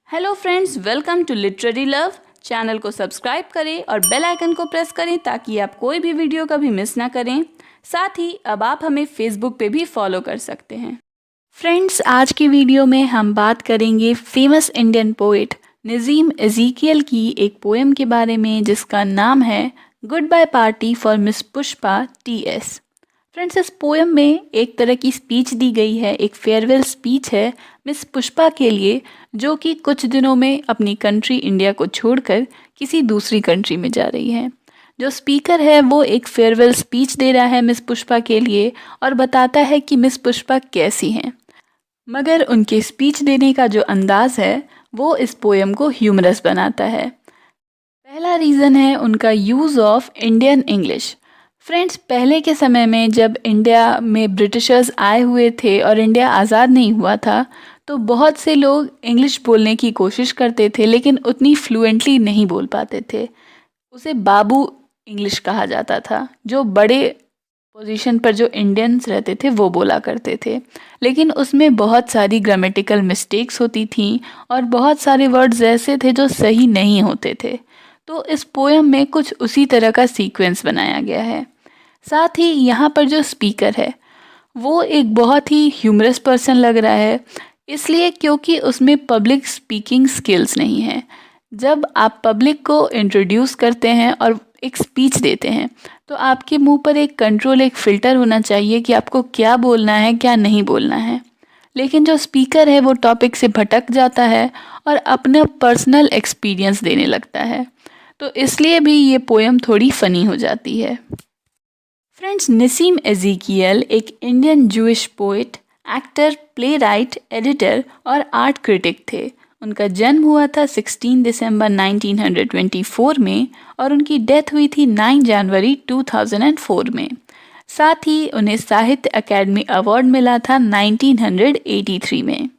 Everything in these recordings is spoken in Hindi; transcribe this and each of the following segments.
Hello friends, welcome to literary love. Channel को सब्सक्राइब करें और बेल आइकन को प्रेस करें ताकि आप कोई भी वीडियो कभी मिस ना करें। साथ ही अब आप हमें फेसबुक पे भी फॉलो कर सकते हैं। फ्रेंड्स, आज की वीडियो में हम बात करेंगे famous Indian poet Nissim Ezekiel की एक पोएम के बारे में जिसका नाम है goodbye party for miss Pushpa TS. Friends, इस पोएम में एक तरह की स्पीच दी गई है, एक फेयरवेल स्पीच है मिस पुष्पा के लिए, जो कि कुछ दिनों में अपनी कंट्री इंडिया को छोड़कर किसी दूसरी कंट्री में जा रही है। जो स्पीकर है वो एक फेयरवेल स्पीच दे रहा है मिस पुष्पा के लिए और बताता है कि मिस पुष्पा कैसी हैं। मगर उनके स्पीच देने का जो अंदाज़ है वो इस पोएम को ह्यूमरस बनाता है। पहला रीज़न है उनका use of Indian English. Friends, पहले के समय में जब इंडिया में ब्रिटिशर्स आए हुए थे और इंडिया आज़ाद नहीं हुआ था तो बहुत से लोग इंग्लिश बोलने की कोशिश करते थे लेकिन उतनी फ्लुएंटली नहीं बोल पाते थे। उसे बाबू इंग्लिश कहा जाता था। जो बड़े पोजीशन पर जो इंडियंस रहते थे वो बोला करते थे, लेकिन उसमें बहुत सारी ग्रामेटिकल मिस्टेक्स होती थी और बहुत सारे वर्ड्स ऐसे थे जो सही नहीं होते थे। तो इस पोएम में कुछ उसी तरह का सीक्वेंस बनाया गया है। साथ ही यहाँ पर जो स्पीकर है वो एक बहुत ही ह्यूमरस पर्सन लग रहा है, इसलिए क्योंकि उसमें पब्लिक स्पीकिंग स्किल्स नहीं है। जब आप पब्लिक को इंट्रोड्यूस करते हैं और एक स्पीच देते हैं तो आपके मुंह पर एक कंट्रोल, एक फ़िल्टर होना चाहिए कि आपको क्या बोलना है क्या नहीं बोलना है। लेकिन जो स्पीकर है वो टॉपिक से भटक जाता है और अपना पर्सनल एक्सपीरियंस देने लगता है, तो इसलिए भी ये पोएम थोड़ी फ़नी हो जाती है। फ्रेंड्स, नसीम एज़ेकियल एक Indian Jewish poet, actor, play right, editor और आर्ट क्रिटिक थे। उनका जन्म हुआ था 16 दिसंबर 1924 में और उनकी डेथ हुई थी 9 जनवरी 2004 में। साथ ही उन्हें साहित्य अकेडमी अवार्ड मिला था 1983 में।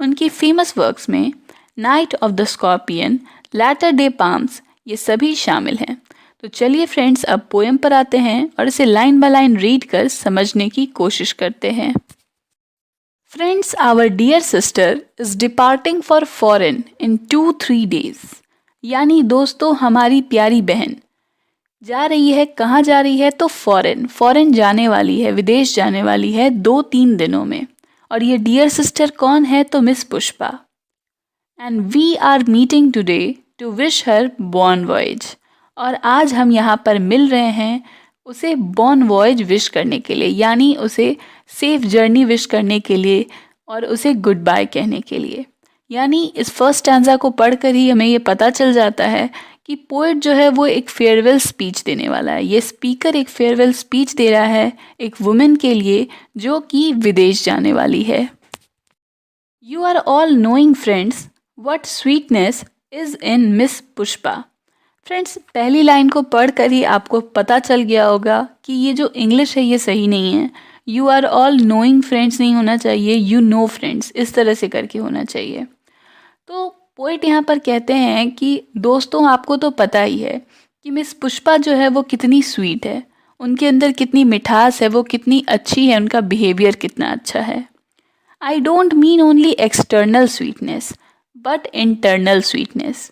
उनकी फेमस वर्क्स में night of the scorpion, latter day psalms ये सभी शामिल हैं। तो चलिए फ्रेंड्स, अब पोएम पर आते हैं और इसे लाइन बाय लाइन रीड कर समझने की कोशिश करते हैं। Friends, our dear sister is departing for foreign in 2-3 days। यानी दोस्तों, हमारी प्यारी बहन जा रही है। कहाँ जा रही है? तो फॉरेन जाने वाली है, विदेश जाने वाली है 2-3 दिनों में। और ये डियर सिस्टर कौन है? तो miss Pushpa. And we are meeting today to wish her bon voyage. और आज हम यहाँ पर मिल रहे हैं उसे बॉर्न वॉयज विश करने के लिए, यानी उसे सेफ जर्नी विश करने के लिए और उसे गुड बाय कहने के लिए। यानी इस फर्स्ट स्टैंजा को पढ़कर ही हमें ये पता चल जाता है कि पोएट जो है वो एक फेयरवेल स्पीच देने वाला है। ये स्पीकर एक फेयरवेल स्पीच दे रहा है एक वुमेन के लिए जो कि विदेश जाने वाली है। You are all knowing friends what sweetness is in miss Pushpa. Friends, पहली लाइन को पढ़कर ही आपको पता चल गया होगा कि ये जो इंग्लिश है ये सही नहीं है। You are all knowing friends नहीं होना चाहिए, यू नो फ्रेंड्स, इस तरह से करके होना चाहिए। तो पोएट यहाँ पर कहते हैं कि दोस्तों, आपको तो पता ही है कि मिस पुष्पा जो है वो कितनी स्वीट है, उनके अंदर कितनी मिठास है, वो कितनी अच्छी है, उनका बिहेवियर कितना अच्छा है। I don't mean only external sweetness but internal sweetness.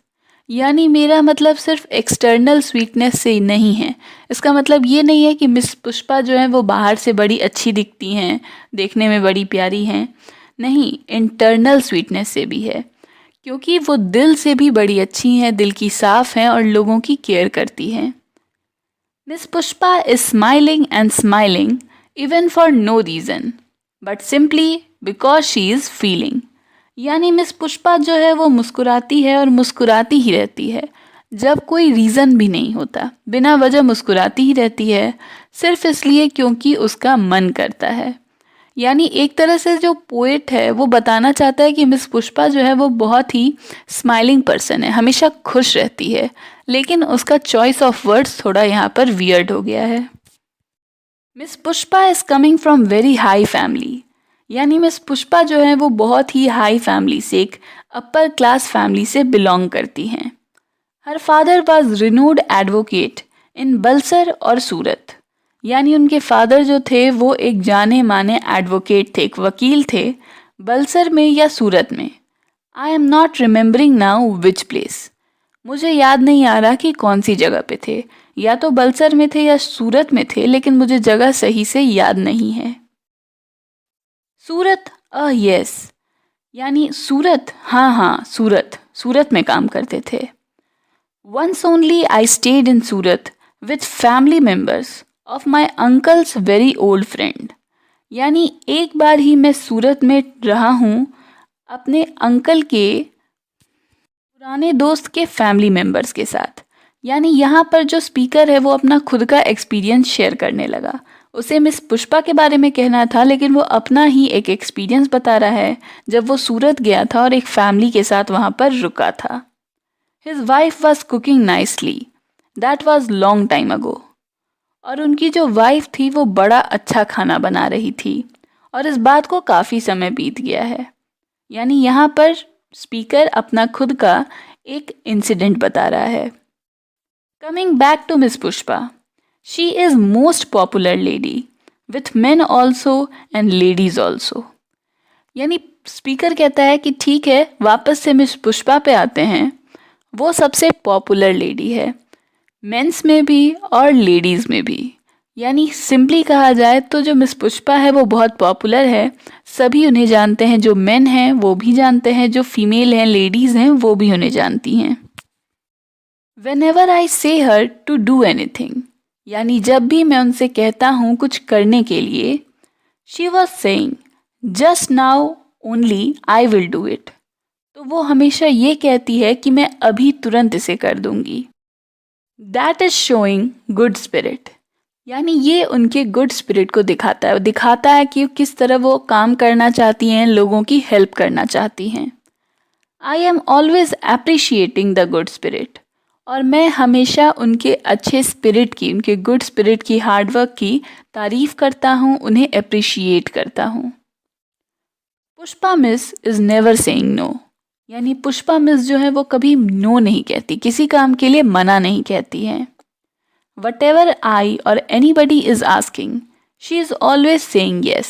यानी मेरा मतलब सिर्फ एक्सटर्नल स्वीटनेस से नहीं है। इसका मतलब ये नहीं है कि मिस पुष्पा जो है वो बाहर से बड़ी अच्छी दिखती हैं, देखने में बड़ी प्यारी हैं। नहीं, इंटरनल स्वीटनेस से भी है, क्योंकि वो दिल से भी बड़ी अच्छी हैं, दिल की साफ़ हैं और लोगों की केयर करती हैं। Miss Pushpa is smiling and smiling even for no reason but simply because she is feeling. यानी मिस पुष्पा जो है वो मुस्कुराती है और मुस्कुराती ही रहती है, जब कोई रीज़न भी नहीं होता, बिना वजह मुस्कुराती ही रहती है, सिर्फ इसलिए क्योंकि उसका मन करता है। यानी एक तरह से जो पोएट है वो बताना चाहता है कि मिस पुष्पा जो है वो बहुत ही स्माइलिंग पर्सन है, हमेशा खुश रहती है, लेकिन उसका चॉइस ऑफ वर्ड्स थोड़ा यहाँ पर वियर्ड हो गया है। Miss Pushpa is coming from very high family. यानी मिस पुष्पा जो है वो बहुत ही हाई फैमिली से, एक अपर क्लास फैमिली से बिलोंग करती हैं। Her father was renowned advocate in Bulsar और सूरत। यानी उनके फादर जो थे वो एक जाने माने एडवोकेट थे, एक वकील थे, बलसर में या सूरत में। I am not remembering now which place. मुझे याद नहीं आ रहा कि कौन सी जगह पे थे, या तो बलसर में थे या सूरत में थे, लेकिन मुझे जगह सही से याद नहीं है। सूरत, यस, यानी सूरत, हाँ सूरत, सूरत में काम करते थे। Once only I stayed in Surat with family members of my uncles very old friend. यानी एक बार ही मैं सूरत में रहा हूँ अपने अंकल के पुराने दोस्त के फैमिली मेम्बर्स के साथ। यानी यहाँ पर जो स्पीकर है वो अपना खुद का एक्सपीरियंस शेयर करने लगा। उसे मिस पुष्पा के बारे में कहना था, लेकिन वो अपना ही एक एक्सपीरियंस बता रहा है जब वो सूरत गया था और एक फैमिली के साथ वहाँ पर रुका था। His wife was cooking nicely, that was long time ago. और उनकी जो वाइफ थी वो बड़ा अच्छा खाना बना रही थी, और इस बात को काफ़ी समय बीत गया है। यानी यहाँ पर स्पीकर अपना खुद का एक इंसिडेंट बता रहा है। Coming back to miss Pushpa, she is most popular lady with men also and ladies also. यानी स्पीकर कहता है कि ठीक है, वापस से मिस पुष्पा पे आते हैं। वो सबसे पॉपुलर लेडी है, मेंस में भी और लेडीज़ में भी। यानी सिंपली कहा जाए तो जो मिस पुष्पा है वो बहुत पॉपुलर है, सभी उन्हें जानते हैं, जो मेन हैं वो भी जानते हैं, जो फीमेल हैं, लेडीज़ हैं, वो भी उन्हें जानती हैं। Whenever I say her to do anything, यानी जब भी मैं उनसे कहता हूँ कुछ करने के लिए, she was saying just now only I will do it। तो वो हमेशा ये कहती है कि मैं अभी तुरंत इसे कर दूंगी। That is showing good spirit। यानी ये उनके गुड स्पिरिट को दिखाता है कि किस तरह वो काम करना चाहती हैं, लोगों की हेल्प करना चाहती हैं। I am always appreciating the good spirit. और मैं हमेशा उनके अच्छे स्पिरिट की, उनके गुड स्पिरिट की, हार्डवर्क की तारीफ़ करता हूँ, उन्हें अप्रिशिएट करता हूँ। Pushpa miss is never saying no. यानी पुष्पा मिस जो है वो कभी नो नहीं कहती, किसी काम के लिए मना नहीं कहती हैं। Whatever I or anybody is asking, she is always saying yes।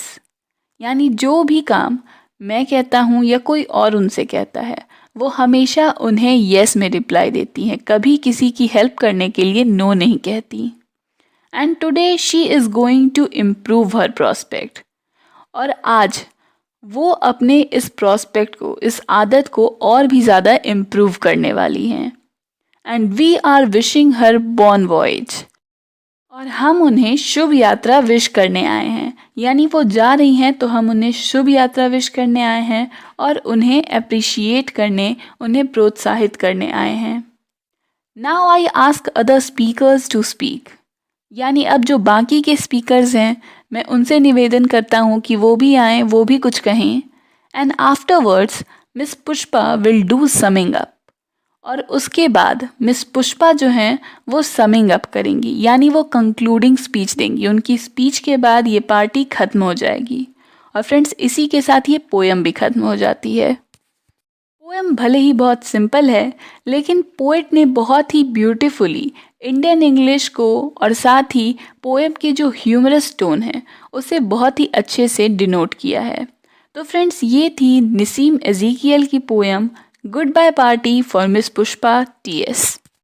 यानी जो भी काम मैं कहता हूँ या कोई और उनसे कहता है, वो हमेशा उन्हें yes में रिप्लाई देती हैं, कभी किसी की हेल्प करने के लिए नो नहीं कहती। And today she is going to improve her prospect। और आज वो अपने इस प्रोस्पेक्ट को, इस आदत को और भी ज़्यादा इम्प्रूव करने वाली हैं। And we are wishing her bon voyage. और हम उन्हें शुभ यात्रा विश करने आए हैं। यानी वो जा रही हैं तो हम उन्हें शुभ यात्रा विश करने आए हैं और उन्हें अप्रिशिएट करने, उन्हें प्रोत्साहित करने आए हैं। Now I ask other speakers to speak. यानी अब जो बाकी के स्पीकर्स हैं, मैं उनसे निवेदन करता हूँ कि वो भी आएँ, वो भी कुछ कहें। And afterwards miss Pushpa will do summing up. और उसके बाद मिस पुष्पा जो हैं वो समिंग अप करेंगी, यानी वो कंक्लूडिंग स्पीच देंगी। उनकी स्पीच के बाद ये पार्टी ख़त्म हो जाएगी। और फ्रेंड्स, इसी के साथ ये पोएम भी ख़त्म हो जाती है। पोएम भले ही बहुत सिंपल है, लेकिन पोएट ने बहुत ही ब्यूटीफुली इंडियन इंग्लिश को और साथ ही पोएम के जो ह्यूमरस टोन है उसे बहुत ही अच्छे से डिनोट किया है। तो फ्रेंड्स, ये थी नसीम एज़ेकियल की poem goodbye party for miss Pushpa TS।